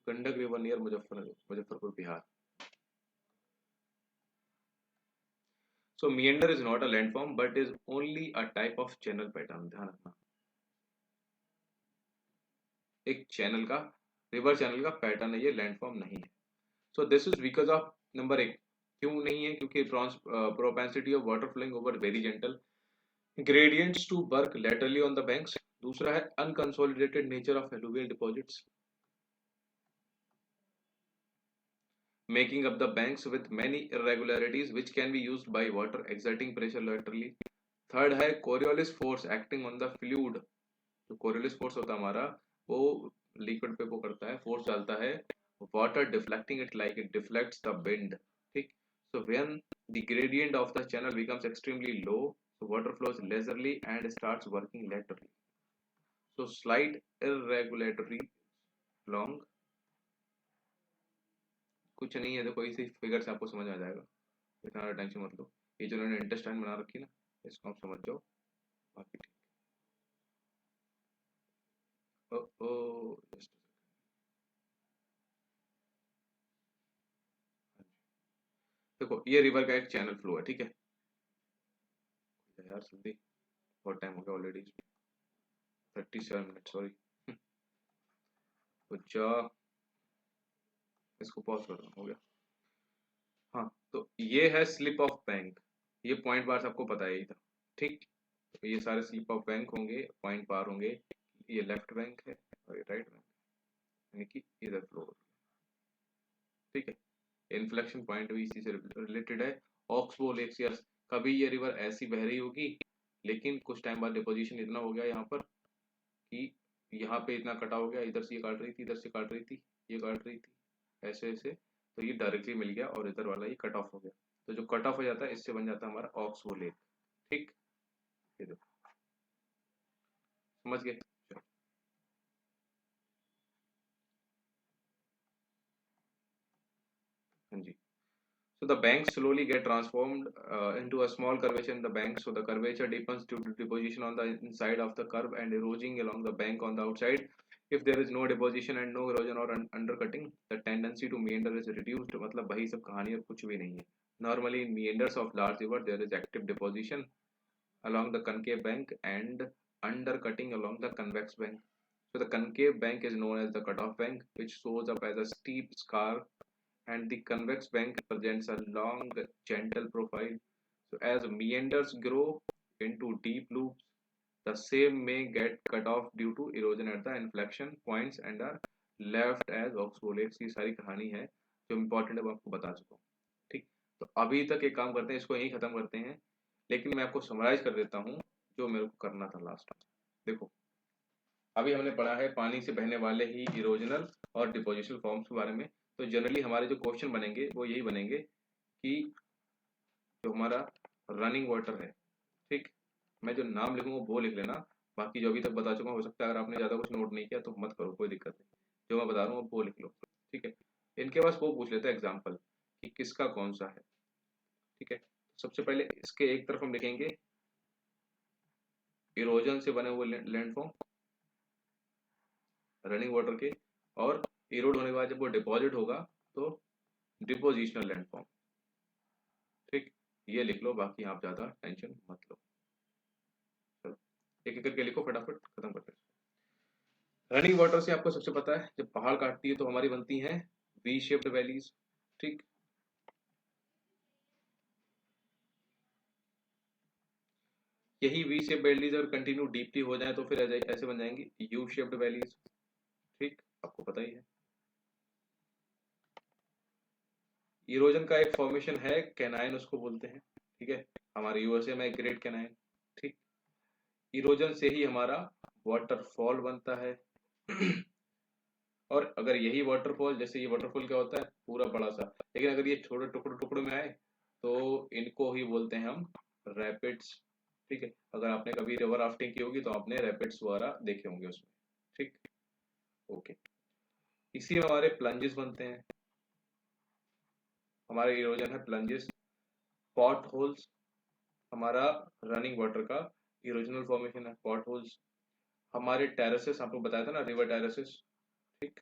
Gandak river near Muzaffarpur Bihar. So meander is not a landform but is only a type of channel pattern, ध्यान रखना। एक चैनल का, रिवर चैनल का पैटर्न है ये, लैंडफॉर्म नहीं है। So this is because of, number एक, क्यों नहीं है? क्योंकि propensity of water flowing over very gentle gradients to work laterally on the banks. दूसरा है unconsolidated nature of alluvial deposits making up the banks with many irregularities which can be used by water exerting pressure laterally। Third है Coriolis force acting on the fluid. जो कोरियोलिस फोर्स होता है हमारा, वो लिक्विड पे वो करता है, फोर्स डालता है, water deflecting it like it deflects the wind. ठीक, so when the gradient of the channel becomes extremely low, so water flows leisurely and starts working laterally। so slight irregularity long, कुछ नहीं है, देखो इसी फिगर से आपको समझ आ जाएगा, इतना टेंशन मत लो। ये जो उन्होंने इंटेस्टाइन बना रखी है ना, इसको आप समझ जाओ, बाकी ठीक। ओ ओ just a second। देखो ये रिवर का एक चैनल फ्लो है, ठीक है यार, जल्दी, बहुत टाइम हो गया ऑलरेडी, 37 मिनट, सॉरी। तो जा, इसको पॉज कर दो, हो गया। हाँ, तो ये है स्लिप ऑफ बैंक, ये पॉइंट बार आपको पता ही था, ठीक। तो ये सारे स्लिप ऑफ बैंक होंगे, पॉइंट बार होंगे, ये लेफ्ट बैंक है और ये राइट बैंक, यानी कि इधर फ्लो, ठीक है। इन्फ्लेक्शन पॉइंट भी इसी से रिलेटेड है। ऑक्सबो लेक्स, यस, कभी ये रिवर ऐसी बह रही होगी, लेकिन कुछ टाइम बाद डिपोजिशन इतना हो गया यहाँ पर कि यहाँ पे इतना कटा हो गया, इधर से ये काट रही थी, इधर से काट रही थी, ये काट रही थी, ऐसे ऐसे, तो ये डायरेक्टली मिल गया और इधर वाला ये कट ऑफ हो गया। तो जो कट ऑफ हो जाता है, इससे बन जाता है हमारा ऑक्सबो लेक। ठीक, ये देखो, समझ गए? हाँ जी। So the banks slowly get transformed into a small curvature in the bank. So the curvature deepens due to deposition on the inside of the curve and erosion along the bank on the outside. If there is no deposition and no erosion or undercutting, the tendency to meander is reduced। मतलब वही सब कहानी, और कुछ भी नहीं है। Normally in meanders of large river there is active deposition along the concave bank and undercutting along the convex bank। So the concave bank is known as the cutoff bank, which shows up as a steep scar, and the convex bank presents a long, gentle profile. So as meanders grow into deep loops, the same may get cut off due to erosion at the inflection points and are left as oxboletes। की सारी कहानी है, जो इम्पोर्टेंट है वो आपको बता चुका हूँ। ठीक, तो अभी तक एक काम करते हैं, इसको यहीं खत्म करते हैं, लेकिन मैं आपको समराइज कर देता हूँ जो मेरे को करना था लास्ट में। देखो, अभी हमने पढ़ा है पानी से बहने वाले ही इरोजनल और डिपोजिशनल फॉर्म्स के बारे में। तो जनरली हमारे जो क्वेश्चन बनेंगे वो यही बनेंगे कि जो हमारा रनिंग वाटर है, ठीक, मैं जो नाम लिखूंगा वो लिख लेना, बाकी जो अभी तक बता चुका हूँ, हो सकता है अगर आपने ज़्यादा कुछ नोट नहीं किया तो मत करो, कोई दिक्कत नहीं, जो मैं बता रहा हूँ वो लिख लो, ठीक है। इनके पास वो पूछ लेते हैं एग्जाम्पल कि किसका कौन सा है, ठीक है। सबसे पहले इसके एक तरफ हम लिखेंगे इरोजन से बने हुए लैंडफॉर्म रनिंग वाटर के, और इरोड होने के बाद जब वो डिपॉजिट होगा तो डिपोजिशनल लैंडफॉर्म। ठीक, ये लिख लो, बाकी आप ज्यादा टेंशन मत लो। चलो एक एक करके लिखो, फटाफट खत्म करते हैं। रनिंग वाटर से आपको सबसे पता है, जब पहाड़ काटती है तो हमारी बनती हैं वी शेप्ड वैलीज। ठीक, यही वी शेप वैलीज अगर कंटिन्यू डीपली हो जाए तो फिर ऐसे बन जाएंगी यू शेप्ड वैलीज। ठीक, आपको पता ही है। इरोजन का एक फॉर्मेशन है कैनाइन, उसको बोलते हैं, ठीक है, हमारे यूएसए में ग्रेट कैनाइन। ठीक, इरोजन से ही हमारा वाटरफॉल बनता है। और अगर यही वाटरफॉल, जैसे ये वाटरफॉल क्या होता है पूरा बड़ा सा, लेकिन अगर ये छोटे टुकड़े टुकड़े में आए तो इनको ही बोलते हैं हम रैपिड्स। ठीक है, अगर आपने कभी रिवर राफ्टिंग की होगी तो आपने रैपिड्स वगैरह देखे होंगे उसमें। ठीक, ओके, इसी में हमारे प्लंजेस बनते हैं, हमारे इरोजन है प्लंजेस। पॉट होल्स हमारा रनिंग वाटर का इरोजनल फॉर्मेशन है, पॉट होल्स। हमारे टेरेसेस, आपको बताया था ना, रिवर टेरेसेस। ठीक,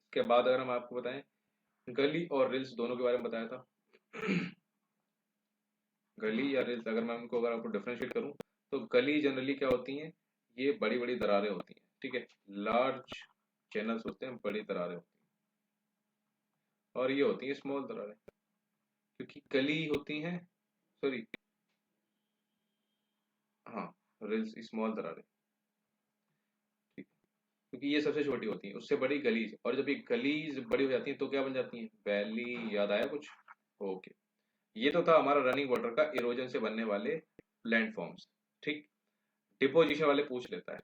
इसके बाद अगर हम आपको बताएं गली और रिल्स दोनों के बारे में बताया था। गली या रिल्स, अगर मैं उनको, अगर आपको डिफरेंशिएट करूं तो गली जनरली क्या होती हैं, ये बड़ी बड़ी दरारें होती हैं, ठीक है, लार्ज चैनल्स होते हैं, बड़ी दरारें होती हैं। और ये होती है स्मॉल दरारें, क्योंकि गली होती हैं, सॉरी, हाँ, रिल्स स्मॉल दरारें, ठीक, क्योंकि ये सबसे छोटी होती हैं, उससे बड़ी गलीज, और जब ये गलीज बड़ी हो जाती हैं तो क्या बन जाती हैं, वैली। याद आया कुछ? ओके, ये तो था हमारा रनिंग वाटर का इरोजन से बनने वाले लैंडफॉर्म्स। ठीक, डिपोजिशन वाले पूछ लेता है।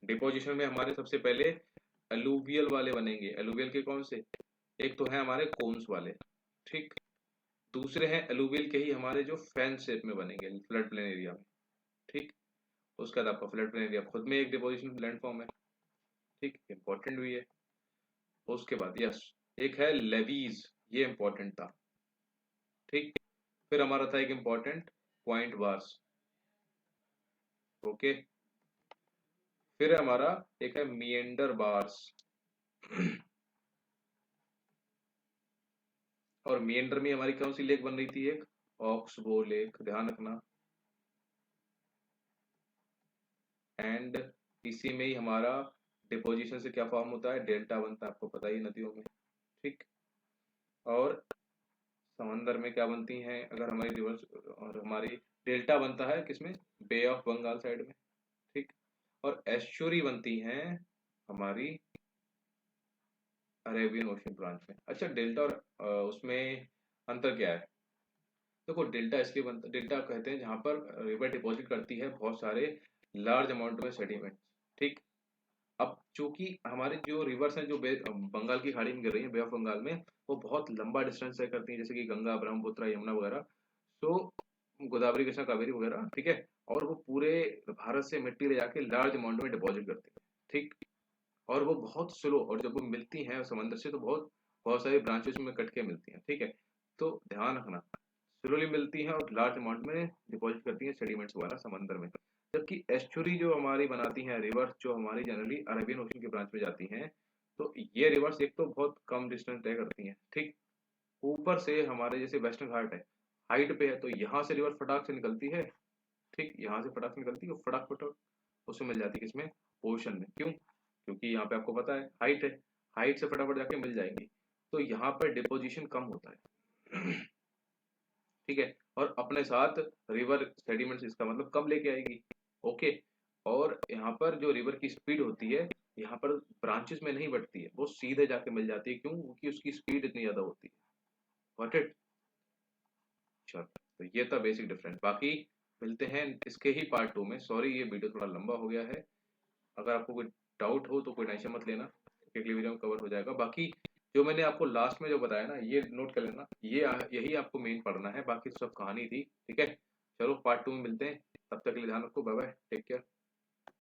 डिपोजिशन में हमारे सबसे पहले अलूवियल वाले बनेंगे। अलूवियल के कौन से? एक तो है हमारे कोन्स वाले, ठीक, दूसरे हैं अलूवियल के ही हमारे जो फैन शेप में बनेंगे फ्लड प्लेन एरिया में, ठीक। उसके बाद आपका फ्लड प्लेन एरिया खुद में एक डिपोजिशन लैंडफॉर्म है, ठीक, इंपॉर्टेंट भी है। उसके बाद यस, एक है लेवीज, ये इंपॉर्टेंट था, ठीक। फिर हमारा था एक इंपॉर्टेंट पॉइंट बार्स, ओके। फिर हमारा एक है मिएंडर बार्स और मिएंडर में हमारी कौन सी लेक बन रही थी? एक ऑक्सबो लेक, ध्यान रखना। एंड इसी में ही हमारा डिपोजिशन से क्या फॉर्म होता है? डेल्टा बनता है, आपको पता ही है नदियों में, ठीक। और समंदर में क्या बनती हैं अगर हमारी रिवर्स, और हमारी डेल्टा बनता है किसमें? बे ऑफ बंगाल साइड में, ठीक। और एस्चुरी बनती हैं हमारी अरेबियन ओशन ब्रांच में। अच्छा, डेल्टा और उसमें अंतर क्या है? देखो, डेल्टा इसलिए बनता, डेल्टा कहते हैं जहां पर रिवर डिपॉजिट करती है बहुत सारे लार्ज अमाउंट में सेडिमेंट, ठीक। अब चूंकि हमारे जो रिवर्स हैं जो बंगाल की खाड़ी में गिर रही है, बे ऑफ बंगाल में, वो बहुत लंबा डिस्टेंस तय करती है, जैसे कि गंगा, ब्रह्मपुत्र, यमुना वगैरह, तो गोदावरी, कृष्णा, कावेरी वगैरह, ठीक है। और वो पूरे भारत से मिट्टी ले जाके लार्ज अमाउंट में डिपॉजिट करती है, ठीक। और वो बहुत स्लो, और जब वो मिलती हैं समंदर से तो बहुत बहुत सारी ब्रांचेस में कट के मिलती हैं, ठीक है। तो ध्यान रखना, स्लोली मिलती हैं और लार्ज अमाउंट में डिपॉजिट करती हैं सेडिमेंट्स वगैरह समंदर में। जबकि एस्चुरी जो हमारी बनाती हैं रिवर्स, जो हमारी जनरली अरेबियन ओशन की ब्रांच में जाती हैं, तो ये रिवर्स एक तो बहुत कम डिस्टेंस तय करती हैं, ठीक। ऊपर से हमारे जैसे वेस्टर्न घाट है, हाइट पे है, तो यहाँ से रिवर फटाक से निकलती है, ठीक, यहाँ से फटाक से निकलती है और फटाक फटाक उसमें मिल जाती है किसमें? ओशन में। क्यों? क्योंकि यहाँ पे आपको पता है, हाइट से फटाफट जाके मिल जाएंगी, तो यहाँ पर डिपोजिशन कम होता है ठीक है। और अपने साथ रिवर सेडिमेंट्स, इसका मतलब कब लेके आएगी, ओके। और यहाँ पर जो रिवर की स्पीड होती है, यहाँ पर ब्रांचेस में नहीं बढ़ती है, वो सीधे जाके मिल जाती है। क्यों? क्योंकि उसकी स्पीड इतनी ज्यादा होती है। Got it? चलो, तो ये था बेसिक डिफरेंस। बाकी मिलते हैं इसके ही पार्ट 2 में। सॉरी, ये वीडियो थोड़ा लंबा हो गया है। अगर आपको कोई डाउट हो तो कोई टेंशन मत लेना, अगली वीडियो में कवर हो जाएगा। बाकी जो मैंने आपको लास्ट में जो बताया ना, ये नोट कर लेना, ये यही आपको मेन पढ़ना है, बाकी तो सब कहानी थी, ठीक है। चलो, पार्ट 2 में मिलते हैं, तब तक के लिए ध्यान रखो, बाय बाय, टेक केयर।